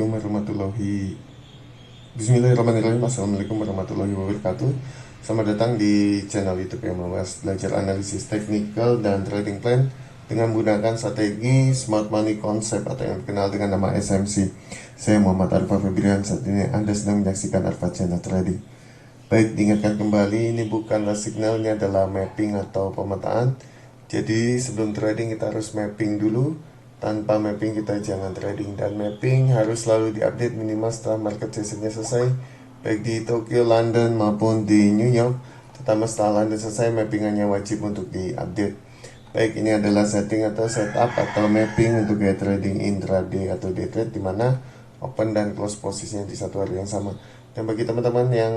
Assalamualaikum warahmatullahi Bismillahirrahmanirrahim. Assalamualaikum warahmatullahi wabarakatuh. Selamat datang di channel YouTube yang membahas belajar analisis teknikal dan trading plan dengan menggunakan strategi Smart Money Concept atau yang dikenal dengan nama SMC. Saya Muhammad Arfa Febrian. Saat ini Anda sedang menyaksikan Arfa Channel Trading. Baik, diingatkan kembali, ini bukanlah signalnya adalah mapping atau pemetaan. Jadi sebelum trading kita harus mapping dulu. Tanpa mapping kita jangan trading. Dan mapping harus selalu diupdate minimal setelah market sessionnya selesai, baik di Tokyo, London maupun di New York. Terutama setelah London selesai, mappingannya wajib untuk diupdate. Baik, ini adalah setting atau setup atau mapping untuk gaya trading intraday atau day trade, dimana open dan close posisinya di satu hari yang sama. Dan bagi teman-teman yang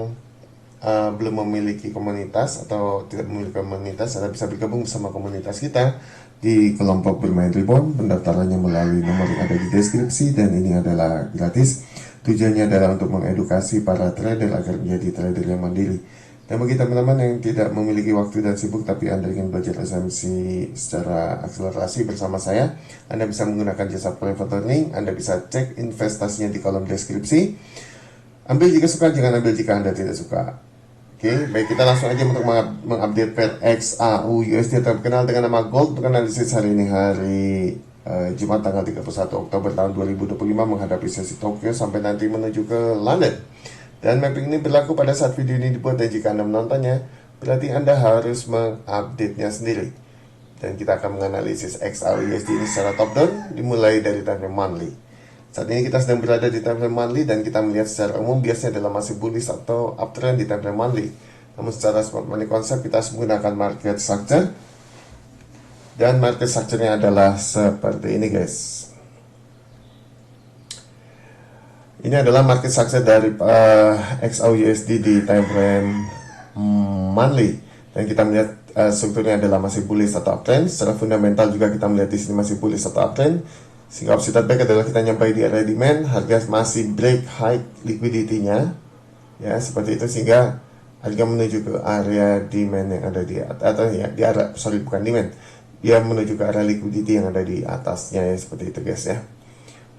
belum memiliki komunitas atau tidak memiliki komunitas, Anda bisa bergabung bersama komunitas kita di kelompok bermain reborn. Pendaftarannya melalui nomor yang ada di deskripsi dan ini adalah gratis. Tujuannya adalah untuk mengedukasi para trader agar menjadi trader yang mandiri. Dan bagi teman-teman yang tidak memiliki waktu dan sibuk tapi Anda ingin belajar SMC secara akselerasi bersama saya, Anda bisa menggunakan jasa private learning. Anda bisa cek investasinya di kolom deskripsi. Ambil jika suka, jangan ambil jika Anda tidak suka. Oke, baik, kita langsung aja untuk mengupdate pair XAU USD terkenal dengan nama Gold untuk analisis hari ini, hari Jumat tanggal 31 Oktober tahun 2025 menghadapi sesi Tokyo sampai nanti menuju ke London. Dan mapping ini berlaku pada saat video ini dibuat, dan jika Anda menontonnya berarti Anda harus mengupdate-nya sendiri. Dan kita akan menganalisis XAU USD ini secara top down dimulai dari time frame monthly. Saat ini kita sedang berada di time frame monthly dan kita melihat secara umum biasanya adalah masih bullish atau uptrend di time frame monthly. Namun secara smart money concept kita harus menggunakan market structure, dan market structure-nya adalah seperti ini, guys. Ini adalah market structure dari XAUUSD di time frame monthly, dan kita melihat strukturnya adalah masih bullish atau uptrend. Secara fundamental juga kita melihat di sini masih bullish atau uptrend. Sehingga opsi target adalah kita nyampai di area demand, harga masih break high liquidity-nya, ya seperti itu, sehingga harga menuju ke area demand yang ada di atas, atau ya di arah, sorry, bukan demand, dia menuju ke area liquidity yang ada di atasnya, ya seperti itu, guys, ya.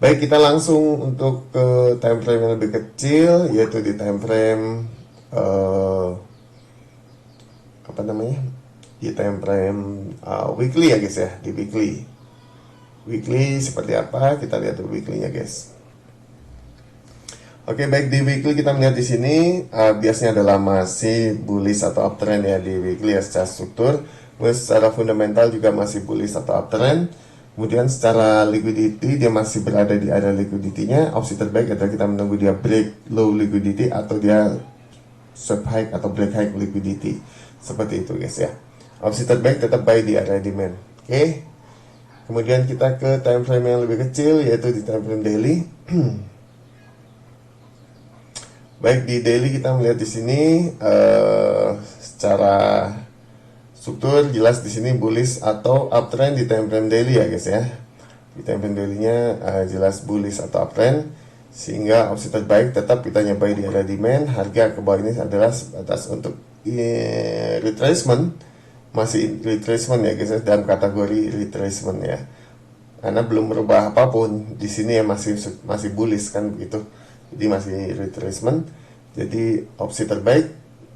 Baik, kita langsung untuk ke time frame yang lebih kecil, yaitu di time frame apa namanya, di time frame weekly, ya guys, ya. Di weekly seperti apa, kita lihat dulu weekly-nya, guys. Oke, baik, di weekly kita melihat di sini biasanya adalah masih bullish atau uptrend, ya, di weekly, ya, secara struktur. Kemudian secara fundamental juga masih bullish atau uptrend. Kemudian secara liquidity dia masih berada di area liquidity-nya. Opsi terbaik adalah kita menunggu dia break low liquidity atau dia swap high atau break high liquidity. Seperti itu, guys, ya. Opsi terbaik tetap buy di area demand. Oke. Kemudian kita ke time frame yang lebih kecil, yaitu di time frame daily. Baik, di daily kita melihat di sini secara struktur jelas di sini bullish atau uptrend di time frame daily, ya, guys, ya. Di time frame daily-nya jelas bullish atau uptrend, sehingga opsi terbaik tetap kita nyampai di area demand. Harga ke bawah ini adalah sebatas untuk retracement, masih retracement, ya, guys, dalam kategori retracement, ya, karena belum merubah apapun di sini, ya, masih bullish kan begitu, jadi masih retracement. Jadi opsi terbaik,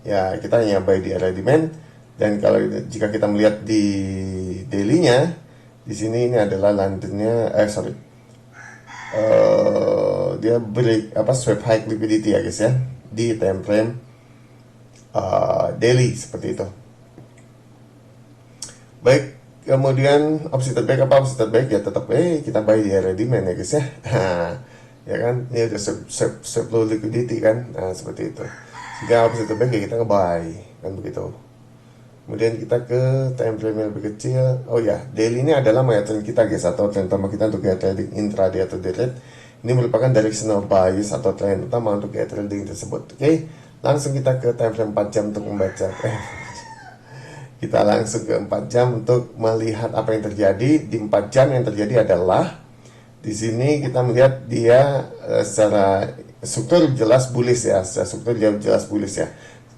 ya, kita hanya buy di area demand. Dan kalau jika kita melihat di daily-nya di sini, ini adalah London-nya dia break swap high liquidity, ya, guys, ya, di time frame daily seperti itu. Baik, kemudian opsi terbaik apa? Opsi terbaik, ya, tetap kita buy di area demand, ya, guys, ya. Ya kan, ini udah swap low liquidity kan, nah seperti itu. Sehingga opsi terbaik, ya, kita nge-buy kan begitu. Kemudian kita ke time frame yang lebih kecil. Oh ya, daily ini adalah maya trend kita, guys, atau trend utama kita untuk gaya trading intraday atau day trade. Ini merupakan directional bias atau trend utama untuk gaya trading tersebut. Oke, langsung kita ke time frame 4 jam untuk membaca. Kita langsung ke 4 jam untuk melihat apa yang terjadi. Di 4 jam yang terjadi adalah di sini kita melihat dia secara struktur jelas bullish, ya, secara struktur jelas bullish, ya.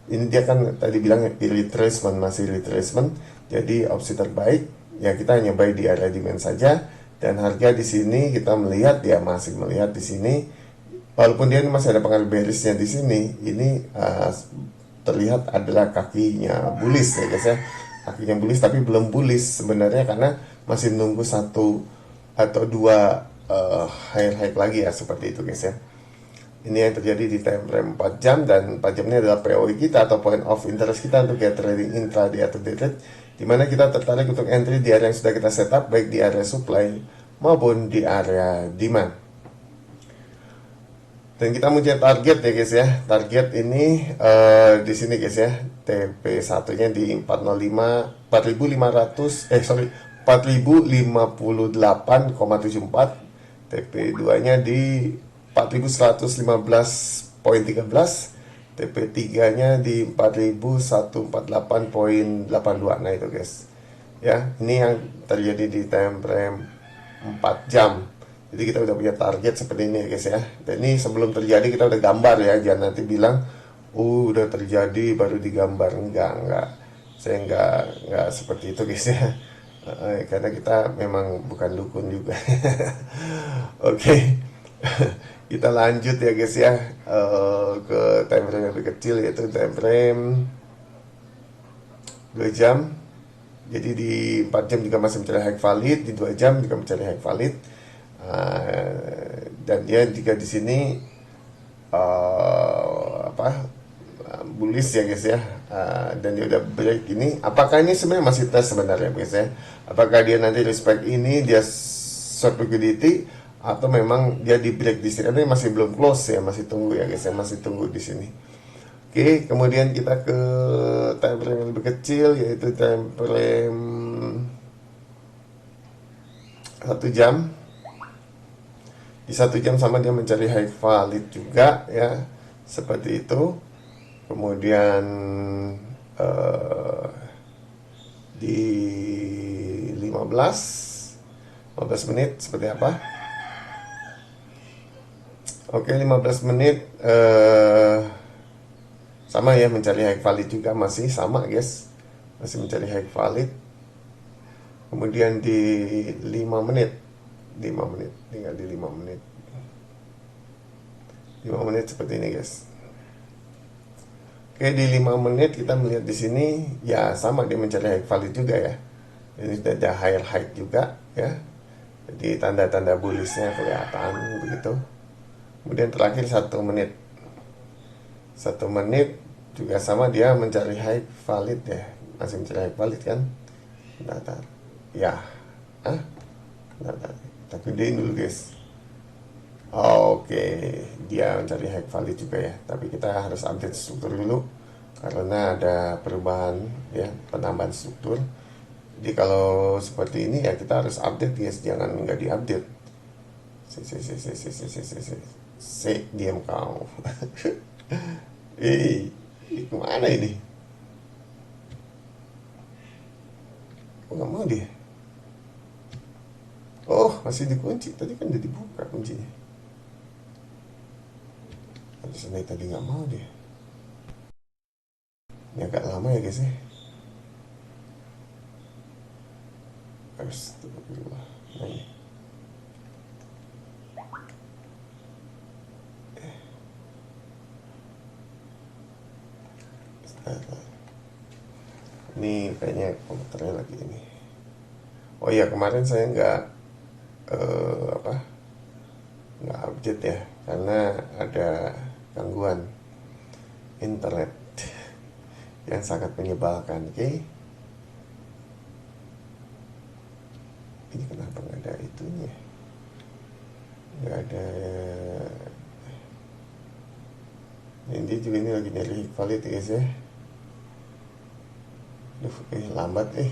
Ini dia kan tadi bilang retracement, masih retracement. Jadi opsi terbaik, ya, kita hanya buy di area demand saja. Dan harga di sini kita melihat dia masih melihat di sini walaupun dia masih ada pengaruh bearisnya di sini, ini terlihat adalah kakinya bullish ya guys ya, kakinya bullish tapi belum bullish sebenarnya karena masih nunggu satu atau dua higher high lagi ya, seperti itu guys ya. Ini yang terjadi di time frame 4 jam, dan 4 jam ini adalah POI kita atau point of interest kita untuk get trading intraday atau day trade, dimana kita tertarik untuk entry di area yang sudah kita setup, baik di area supply maupun di area demand. Dan kita punya target ya guys ya. Target ini di sini guys ya. TP satunya di 405 4500 sorry 4058,74. TP 2-nya di 4115,13. TP 3-nya di 4148,82. Nah itu guys. Ya, ini yang terjadi di time frame 4 jam. Jadi kita udah punya target seperti ini ya guys ya. Dan ini sebelum terjadi kita udah gambar ya. Jangan nanti bilang, udah terjadi baru digambar. Enggak. Saya enggak seperti itu guys ya. Karena kita memang bukan dukun juga. Oke. Kita lanjut ya guys ya, ke time frame yang lebih kecil, yaitu time frame 2 jam. Jadi di 4 jam juga masih mencari high valid, di 2 jam juga mencari high valid. Dan dia juga di sini bullish ya guys ya. Dan dia udah break ini. Apakah ini sebenarnya masih tes sebenarnya guys ya? Apakah dia nanti respect ini dia short liquidity atau memang dia di break di sini? Ini masih belum close ya, masih tunggu ya guys ya, masih tunggu di sini. Oke, kemudian kita ke time frame yang lebih kecil, yaitu time frame 1 jam. Di 1 jam sama dia mencari high valid juga ya, seperti itu. Kemudian di 15 menit seperti apa? Oke, 15 menit sama ya, mencari high valid juga, masih sama guys, masih mencari high valid. Kemudian di 5 menit tinggal di 5 menit 5 menit seperti ini guys. Oke, di 5 menit kita melihat di sini ya, sama dia mencari high valid juga ya. Ini sudah ada higher high juga ya, jadi tanda-tanda bullishnya kelihatan begitu. Kemudian terakhir 1 menit juga sama, dia mencari high valid ya, masih mencari high valid kan. Bentar. Ya, bentar. Kita gedein dulu guys. Oke, dia mencari high valid juga ya, tapi kita harus update struktur dulu karena ada perubahan ya, penambahan struktur. Jadi kalau seperti ini ya kita harus update guys, jangan nggak diupdate. Diam kau. Kemana ini? Kok nggak mau dia? Oh, masih dikunci. Tadi kan udah dibuka kuncinya. Sebenarnya tadi nggak mau dia. Ini agak lama ya guys ya. Astagfirullah. Nah ini. Ini kayaknya komputernya lagi ini. Oh iya, kemarin saya nggak update ya karena ada gangguan internet yang sangat menyebalkan. Oke, ini kenapa nggak ada itunya, nggak ada. Ini juga ini lagi nyari valid ya guys ya. Lambat nah,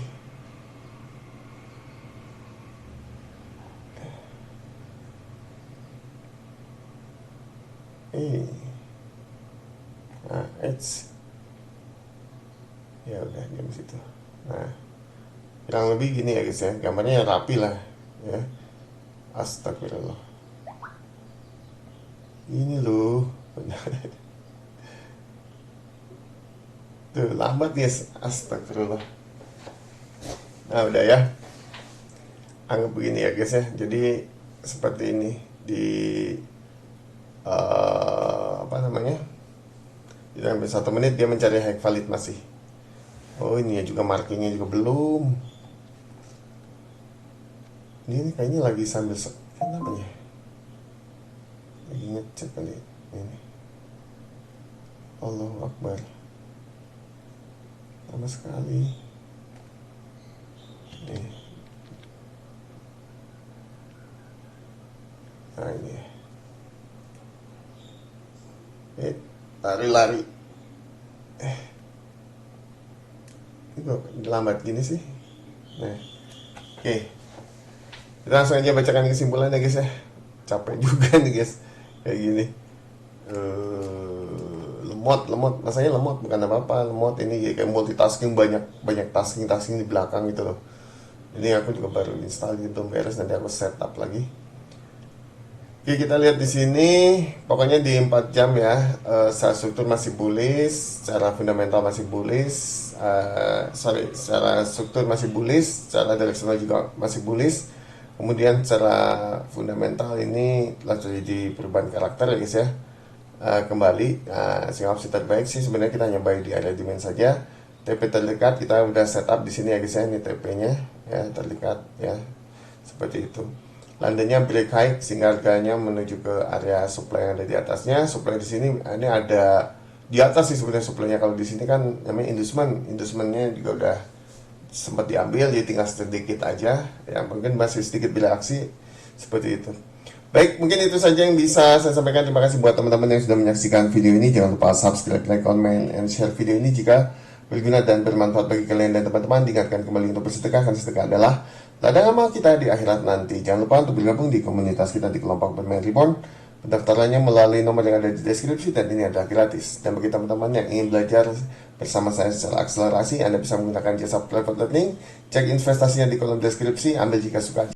ya udah diam situ. Nah, kurang lebih gini ya guys ya, gambarnya rapi lah ya. Astagfirullah, ini loh. Tuh lambat guys, astagfirullah. Nah udah ya, anggap begini ya guys ya. Jadi seperti ini, di apa namanya, tidak sampai 1 menit dia mencari high valid masih. Oh ini ya juga markingnya juga belum. Ini kayaknya lagi sambil kenapa ya, lagi ngecek kali ini. Allahu Akbar, lama sekali nih. Nah ini ya. Lari-lari. Ini kok lambat gini sih. Nah, oke. Kita langsung aja bacakan kesimpulannya guys ya. Capek juga nih guys. Kayak gini. Lemot. Masanya lemot bukan apa-apa. Lemot ini kayak multitasking, banyak tasking di belakang gitu loh. Ini aku juga baru install gitu, beres, nanti aku setup lagi. Oke, kita lihat di sini, pokoknya di 4 jam ya, secara struktur masih bullish, secara fundamental masih bullish, secara struktur masih bullish, secara directional juga masih bullish. Kemudian secara fundamental ini telah terjadi perubahan karakter ya guys ya. Kembali, sehingga opsi terbaik sih sebenarnya kita hanya buy di area demand saja. TP terdekat kita udah setup di sini ya guys ya, ini TP-nya ya terdekat ya, seperti itu. Landainya break high sehingga harganya menuju ke area supply yang ada di atasnya. Supply di sini ini ada di atas sih sebenarnya supply-nya. Kalau di sini kan namanya inducementnya juga udah sempat diambil, jadi tinggal sedikit aja ya, mungkin masih sedikit bila aksi seperti itu. Baik, mungkin itu saja yang bisa saya sampaikan. Terima kasih buat teman-teman yang sudah menyaksikan video ini. Jangan lupa subscribe, like, comment, and share video ini jika berguna dan bermanfaat bagi kalian dan teman-teman. Diingatkan kembali untuk bersedekah, karena sedekah adalah ladang amal kita di akhirat nanti. Jangan lupa untuk bergabung di komunitas kita di kelompok bermain Reborn. Pendaftarannya melalui nomor yang ada di deskripsi dan ini adalah gratis. Dan bagi teman-teman yang ingin belajar bersama saya secara akselerasi, Anda bisa menggunakan jasa private learning. Cek investasinya di kolom deskripsi, ambil jika suka.